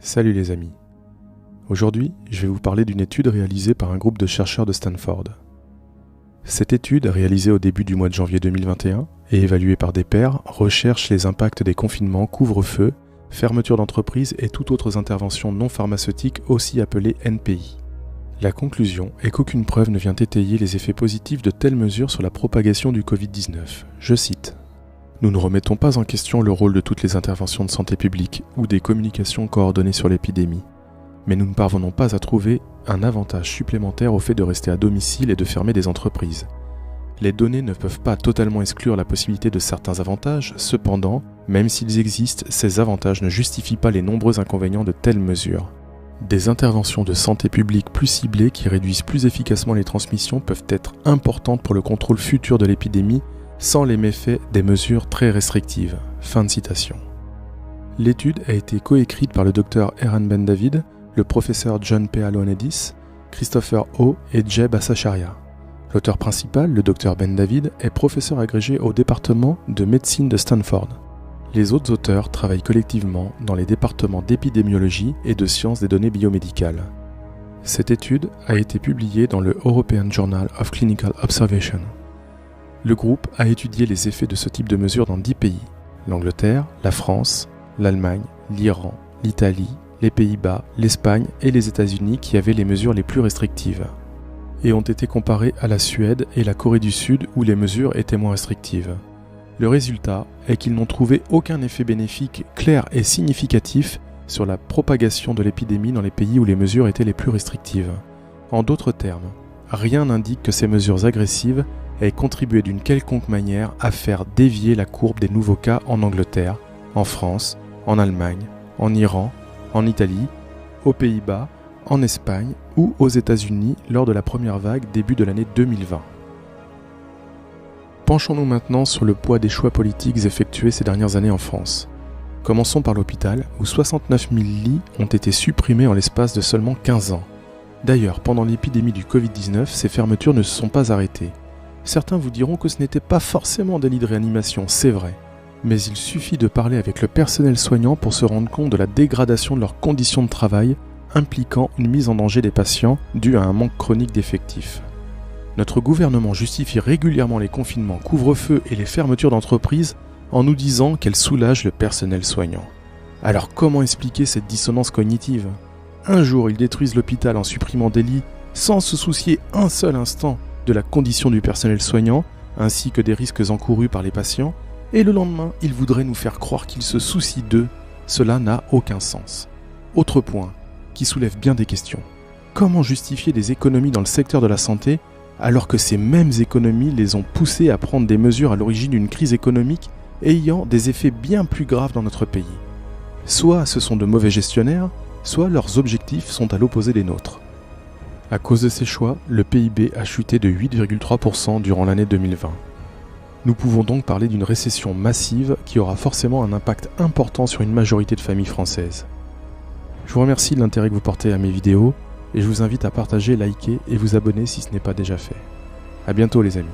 Salut les amis. Aujourd'hui, je vais vous parler d'une étude réalisée par un groupe de chercheurs de Stanford. Cette étude, réalisée au début du mois de janvier 2021 et évaluée par des pairs, recherche les impacts des confinements, couvre-feu, fermeture d'entreprises et toutes autres interventions non pharmaceutiques, aussi appelées NPI. La conclusion est qu'aucune preuve ne vient étayer les effets positifs de telles mesures sur la propagation du Covid-19. Je cite: « Nous ne remettons pas en question le rôle de toutes les interventions de santé publique ou des communications coordonnées sur l'épidémie, mais nous ne parvenons pas à trouver un avantage supplémentaire au fait de rester à domicile et de fermer des entreprises. Les données ne peuvent pas totalement exclure la possibilité de certains avantages, cependant, même s'ils existent, ces avantages ne justifient pas les nombreux inconvénients de telles mesures. Des interventions de santé publique plus ciblées qui réduisent plus efficacement les transmissions peuvent être importantes pour le contrôle futur de l'épidémie sans les méfaits des mesures très restrictives. » Fin de citation. L'étude a été coécrite par le Dr Eran Ben-David, le professeur John P. Aloanidis, Christopher Ho et Jeb Asacharia. L'auteur principal, le Dr Ben-David, est professeur agrégé au département de médecine de Stanford. Les autres auteurs travaillent collectivement dans les départements d'épidémiologie et de sciences des données biomédicales. Cette étude a été publiée dans le European Journal of Clinical Observation. Le groupe a étudié les effets de ce type de mesures dans 10 pays: l'Angleterre, la France, l'Allemagne, l'Iran, l'Italie, les Pays-Bas, l'Espagne et les États-Unis qui avaient les mesures les plus restrictives, et ont été comparés à la Suède et la Corée du Sud où les mesures étaient moins restrictives. Le résultat est qu'ils n'ont trouvé aucun effet bénéfique clair et significatif sur la propagation de l'épidémie dans les pays où les mesures étaient les plus restrictives. En d'autres termes, rien n'indique que ces mesures agressives aient contribué d'une quelconque manière à faire dévier la courbe des nouveaux cas en Angleterre, en France, en Allemagne, en Iran, en Italie, aux Pays-Bas, en Espagne ou aux États-Unis lors de la première vague début de l'année 2020. Penchons-nous maintenant sur le poids des choix politiques effectués ces dernières années en France. Commençons par l'hôpital, où 69 000 lits ont été supprimés en l'espace de seulement 15 ans. D'ailleurs, pendant l'épidémie du Covid-19, ces fermetures ne se sont pas arrêtées. Certains vous diront que ce n'était pas forcément des lits de réanimation, c'est vrai. Mais il suffit de parler avec le personnel soignant pour se rendre compte de la dégradation de leurs conditions de travail, impliquant une mise en danger des patients due à un manque chronique d'effectifs. Notre gouvernement justifie régulièrement les confinements, couvre-feu et les fermetures d'entreprises en nous disant qu'elles soulagent le personnel soignant. Alors comment expliquer cette dissonance cognitive ? Un jour, ils détruisent l'hôpital en supprimant des lits sans se soucier un seul instant de la condition du personnel soignant, ainsi que des risques encourus par les patients, et le lendemain, ils voudraient nous faire croire qu'ils se soucient d'eux. Cela n'a aucun sens. Autre point, qui soulève bien des questions. Comment justifier des économies dans le secteur de la santé alors que ces mêmes économies les ont poussés à prendre des mesures à l'origine d'une crise économique ayant des effets bien plus graves dans notre pays? Soit ce sont de mauvais gestionnaires, soit leurs objectifs sont à l'opposé des nôtres. À cause de ces choix, le PIB a chuté de 8,3% durant l'année 2020. Nous pouvons donc parler d'une récession massive qui aura forcément un impact important sur une majorité de familles françaises. Je vous remercie de l'intérêt que vous portez à mes vidéos et je vous invite à partager, liker et vous abonner si ce n'est pas déjà fait. À bientôt les amis.